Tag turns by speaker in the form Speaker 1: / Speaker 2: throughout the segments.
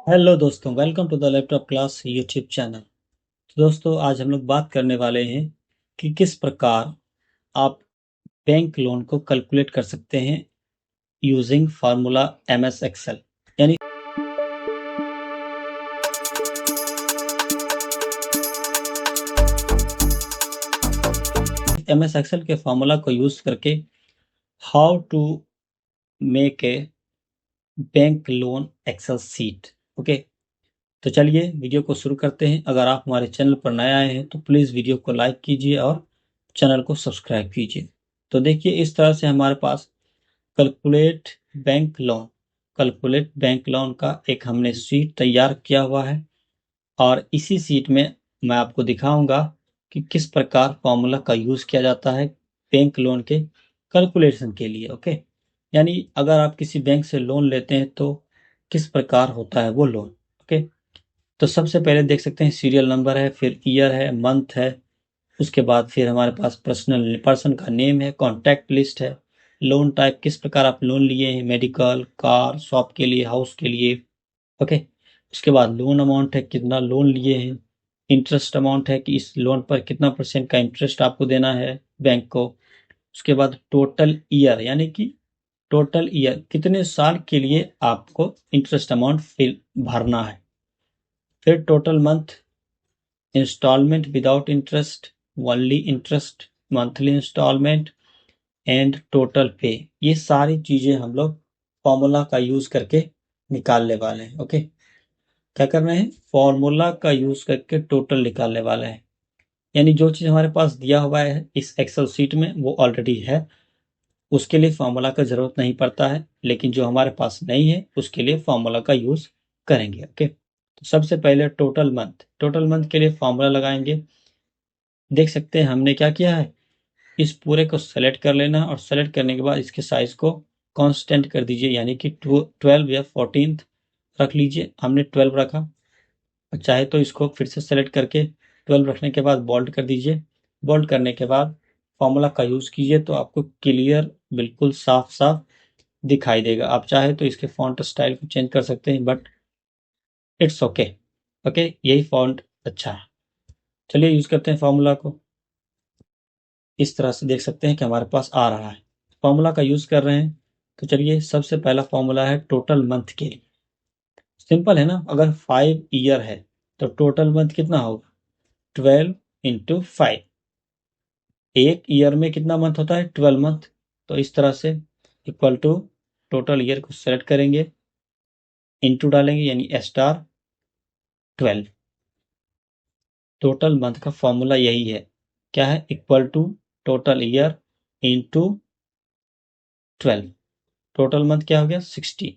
Speaker 1: Hello दोस्तों, welcome to the laptop class YouTube channel. तो दोस्तों, आज हम लोग बात करने वाले हैं कि किस प्रकार आप बैंक लोन को कैलकुलेट कर सकते हैं यूजिंग फार्मूला एमएस एक्सेल। यानी एमएस एक्सेल के फार्मूला को यूज करके how to make a bank loan Excel sheet. Okay, तो चलिए वीडियो को शुरू करते हैं। अगर आप हमारे चैनल पर नए आए हैं तो प्लीज़ वीडियो को लाइक कीजिए और चैनल को सब्सक्राइब कीजिए। तो देखिए, इस तरह से हमारे पास calculate bank loan calculate bank loan का एक हमने शीट तैयार किया हुआ है, और इसी शीट में मैं आपको दिखाऊंगा कि किस प्रकार फॉर्मूला का यूज़ किया जाता है बैंक लोन के कैलकुलेशन के लिए। ओके, यानी अगर आप किसी बैंक से लोन लेते हैं तो किस प्रकार होता है वो लोन। ओके, तो सबसे पहले देख सकते हैं सीरियल नंबर है, फिर ईयर है, मंथ है, उसके बाद फिर हमारे पास पर्सन का नेम है, कॉन्टैक्ट लिस्ट है, लोन टाइप किस प्रकार आप लोन लिए हैं, मेडिकल, कार, शॉप के लिए, हाउस के लिए। ओके, उसके बाद लोन अमाउंट है, कितना लोन लिए हैं, इंटरेस्ट अमाउंट है कि इस लोन पर कितना परसेंट का इंटरेस्ट आपको देना है बैंक को। उसके बाद टोटल ईयर, यानी कि टोटल ईयर कितने साल के लिए आपको इंटरेस्ट अमाउंट फिल भरना है। फिर total month, installment without interest, only interest, monthly installment and total pay. ये सारी चीजें हम लोग फॉर्मूला का यूज करके निकालने वाले हैं। ओके, क्या कर रहे हैं, फॉर्मूला का यूज करके टोटल निकालने वाले हैं। यानी जो चीज हमारे पास दिया हुआ है इस एक्सेल शीट में वो ऑलरेडी है, उसके लिए फॉर्मूला का जरूरत नहीं पड़ता है, लेकिन जो हमारे पास नहीं है उसके लिए फॉर्मूला का यूज करेंगे। ओके, तो सबसे पहले टोटल मंथ के लिए फॉर्मूला लगाएंगे। देख सकते हैं हमने क्या किया है, इस पूरे को सेलेक्ट कर लेना, और सेलेक्ट करने के बाद इसके साइज को कांस्टेंट कर दीजिए, यानी कि 12 या 14 रख लीजिए। हमने 12 रखा, और चाहे तो इसको फिर से सेलेक्ट करके 12 रखने के बाद बोल्ड कर दीजिए। बोल्ड करने के बाद फॉर्मूला का यूज कीजिए तो आपको क्लियर, बिल्कुल साफ साफ दिखाई देगा। आप चाहे तो इसके फॉन्ट स्टाइल को चेंज कर सकते हैं, बट इट्स ओके। ओके, यही फॉन्ट अच्छा है। चलिए यूज करते हैं फॉर्मूला को। इस तरह से देख सकते हैं कि हमारे पास आ रहा है, फॉर्मूला का यूज कर रहे हैं। तो चलिए, सबसे पहला फॉर्मूला है टोटल मंथ के लिए। सिंपल है ना, अगर 5 ईयर है तो टोटल मंथ कितना होगा, 12 इंटू 5। एक ईयर में कितना मंथ होता है, 12 मंथ। तो इस तरह से इक्वल टू टोटल ईयर को सेलेक्ट करेंगे, इंटू डालेंगे, यानी स्टार 12। टोटल मंथ का फॉर्मूला यही है, क्या है, equal to total year into 12। Total month क्या हो गया, 60।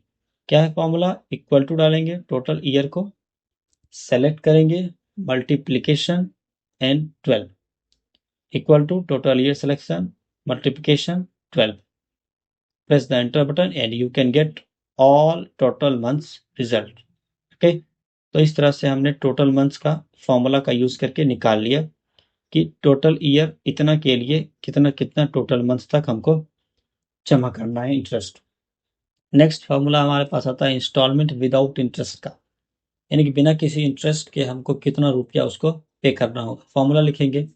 Speaker 1: क्या है फॉर्मूला, इक्वल टू डालेंगे, टोटल ईयर को सेलेक्ट करेंगे, multiplication and 12, equal to total year selection multiplication 12। Press the enter button and you can get all total months result. Okay, तो इस तरह से हमने टोटल मंथ्स का फॉर्मूला का यूज करके निकाल लिया कि टोटल ईयर इतना के लिए कितना कितना टोटल मंथ्स तक हमको जमा करना है इंटरेस्ट। नेक्स्ट फॉर्मूला हमारे पास आता है इंस्टॉलमेंट विदाउट इंटरेस्ट का, यानी कि बिना किसी इंटरेस्ट के हमको कितना रुपया उसको पे करना होगा। फॉर्मूला लिखेंगे,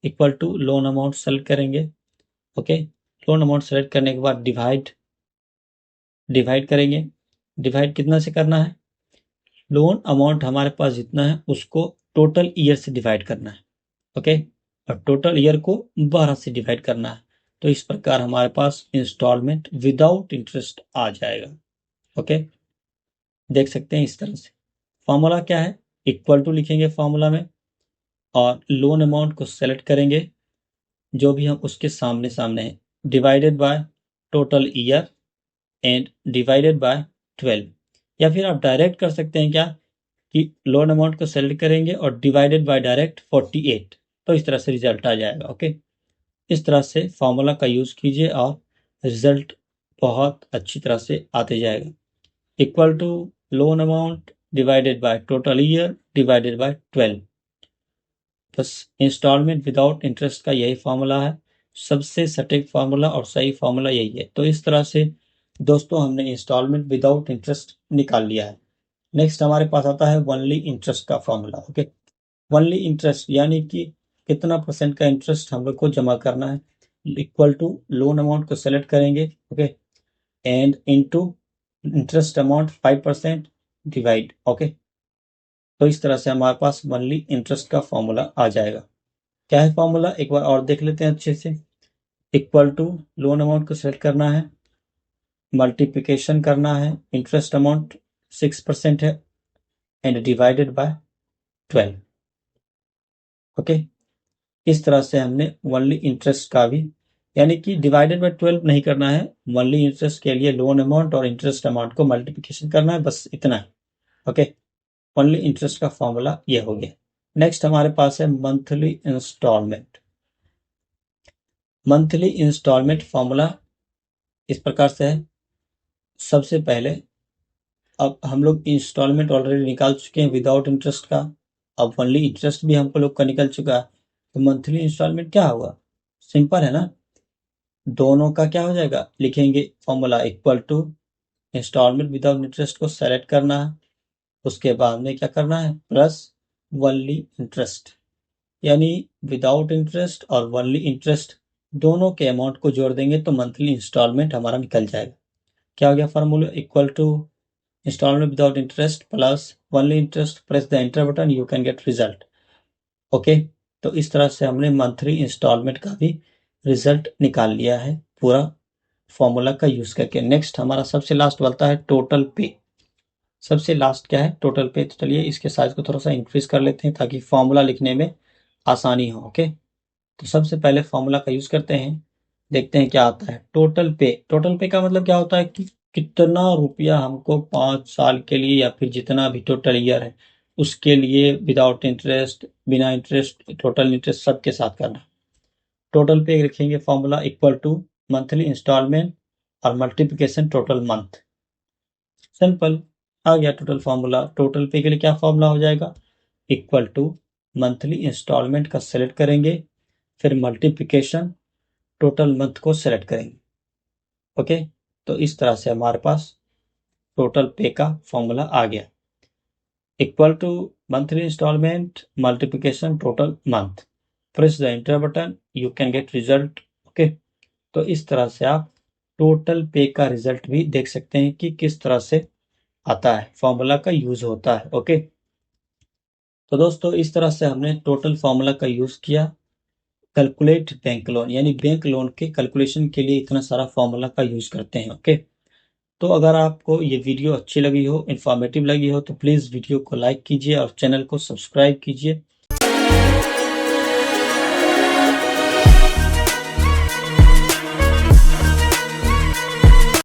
Speaker 1: equal to loan amount select करेंगे। ओके, लोन अमाउंट सेलेक्ट करने के बाद डिवाइड करेंगे। डिवाइड कितना से करना है, लोन अमाउंट हमारे पास जितना है उसको टोटल ईयर से डिवाइड करना है। ओके, और टोटल ईयर को 12 से डिवाइड करना है। तो इस प्रकार हमारे पास इंस्टॉलमेंट विदाउट इंटरेस्ट आ जाएगा। ओके, देख सकते हैं इस तरह से। फॉर्मूला क्या है, इक्वल टू लिखेंगे फॉर्मूला में, और लोन अमाउंट को सेलेक्ट करेंगे जो भी हम उसके सामने सामने है, divided by total year and divided by 12। या फिर आप डायरेक्ट कर सकते हैं क्या, कि लोन अमाउंट को सेलेक्ट करेंगे और डिवाइडेड बाय डायरेक्ट 48। तो इस तरह से रिजल्ट आ जाएगा। ओके, इस तरह से फॉर्मूला का यूज कीजिए और रिजल्ट बहुत अच्छी तरह से आते जाएगा। Equal to loan amount divided by total year divided by 12। बस इंस्टॉलमेंट विदाउट इंटरेस्ट का यही फॉर्मूला है, सबसे सटीक फार्मूला और सही फार्मूला यही है। तो इस तरह से दोस्तों हमने इंस्टॉलमेंट विदाउट इंटरेस्ट निकाल लिया है। नेक्स्ट हमारे पास आता है ओनली इंटरेस्ट का फॉर्मूला। ओके, ओनली इंटरेस्ट यानी कि कितना परसेंट का इंटरेस्ट हम लोग को जमा करना है, इक्वल टू लोन अमाउंट को सेलेक्ट करेंगे। Okay, and into interest amount 5% divide. Okay, तो इस तरह से हमारे पास ओनली इंटरेस्ट का फॉर्मूला आ जाएगा। क्या है फॉर्मूला, एक बार और देख लेते हैं अच्छे से। इक्वल टू लोन अमाउंट को सेलेक्ट करना है, मल्टीप्लिकेशन करना है, इंटरेस्ट अमाउंट 6% है, एंड डिवाइडेड बाय 12। ओके, इस तरह से हमने ओनली इंटरेस्ट का भी, यानी कि डिवाइडेड बाय 12 नहीं करना है, ओनली इंटरेस्ट के लिए लोन अमाउंट और इंटरेस्ट अमाउंट को मल्टीप्लिकेशन करना है, बस इतना है। ओके, ओनली इंटरेस्ट का फॉर्मूला ये हो गया। नेक्स्ट हमारे पास है monthly installment. Monthly installment formula इस प्रकार से है। सबसे पहले अब हम लोग इंस्टॉलमेंट ऑलरेडी निकाल चुके हैं विदाउट इंटरेस्ट का, अब ओनली इंटरेस्ट भी हमको लोग का निकल चुका है, तो मंथली इंस्टॉलमेंट क्या होगा, सिंपल है ना। दोनों का क्या हो जाएगा, लिखेंगे formula equal to installment without interest को सेलेक्ट करना है, उसके बाद में क्या करना है, प्लस ओनली इंटरेस्ट, यानी विदाउट इंटरेस्ट और ओनली इंटरेस्ट दोनों के अमाउंट को जोड़ देंगे तो मंथली इंस्टॉलमेंट हमारा निकल जाएगा। क्या हो गया formula, equal to installment without interest plus only interest, press the enter button, you can get result. Okay, तो इस तरह से हमने मंथली इंस्टॉलमेंट का भी रिजल्ट निकाल लिया है पूरा फॉर्मूला का यूज करके। नेक्स्ट हमारा सबसे लास्ट बनता है टोटल पे। सबसे लास्ट क्या है, टोटल पे। तो चलिए इसके साइज को थोड़ा सा इंक्रीज कर लेते हैं ताकि फॉर्मूला लिखने में आसानी हो। ओके, तो सबसे पहले फॉर्मूला का यूज करते हैं, देखते हैं क्या आता है। टोटल पे, टोटल पे का मतलब क्या होता है कि कितना रुपया हमको 5 साल के लिए या फिर जितना भी टोटल ईयर है उसके लिए विदाउट इंटरेस्ट, बिना इंटरेस्ट, टोटल इंटरेस्ट सबके साथ करना। टोटल पे लिखेंगे formula equal to monthly installment और मल्टीप्लिकेशन टोटल मंथ। सिंपल, आ गया टोटल फॉर्मूला। टोटल पे के लिए क्या फॉर्मूला हो जाएगा, इक्वल टू मंथली इंस्टॉलमेंट का सेलेक्ट करेंगे, फिर मल्टीप्लिकेशन टोटल मंथ को सेलेक्ट करेंगे। ओके, तो इस तरह से हमारे पास टोटल पे का फॉर्मूला आ गया, equal to monthly installment multiplication total month, press the enter button, you can get result. Okay, तो इस तरह से आप टोटल पे का रिजल्ट भी देख सकते हैं कि किस तरह से आता है, फॉर्मूला का यूज होता है। ओके, तो दोस्तों इस तरह से हमने टोटल फॉर्मूला का यूज किया कैलकुलेट बैंक लोन, यानी बैंक लोन के कैलकुलेशन के लिए इतना सारा फॉर्मूला का यूज करते हैं। ओके, तो अगर आपको ये वीडियो अच्छी लगी हो, इन्फॉर्मेटिव लगी हो, तो प्लीज़ वीडियो को लाइक कीजिए और चैनल को सब्सक्राइब कीजिए